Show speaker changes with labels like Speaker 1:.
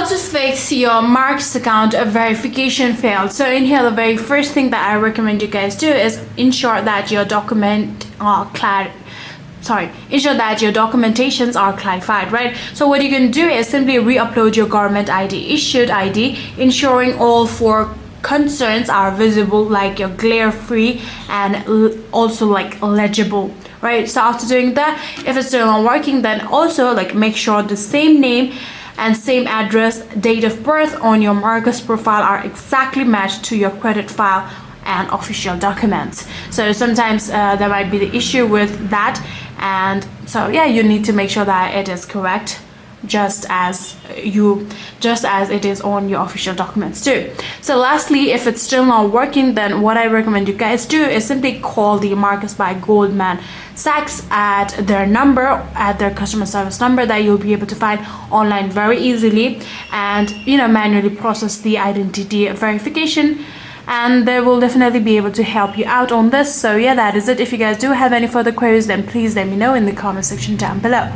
Speaker 1: to fix your Marks account verification failed. So in here, the very first thing that I recommend you guys do is ensure that your ensure that your documentations are clarified, right? So what you can do is simply re-upload your government ID, issued ID, ensuring all four concerns are visible, like your glare free and also like legible, right? So after doing that, if it's still not working, then also like make sure the same name and same address, date of birth on your Marcus profile are exactly matched to your credit file and official documents. So sometimes there might be the issue with that, and so yeah, you need to make sure that it is correct, just as it is on your official documents too. So lastly, if it's still not working, then what I recommend you guys do is simply call the Marcus by Goldman Sachs at their customer service number that you'll be able to find online very easily, and manually process the identity verification, and they will definitely be able to help you out on this. So yeah, that is it. If you guys do have any further queries, then please let me know in the comment section down below.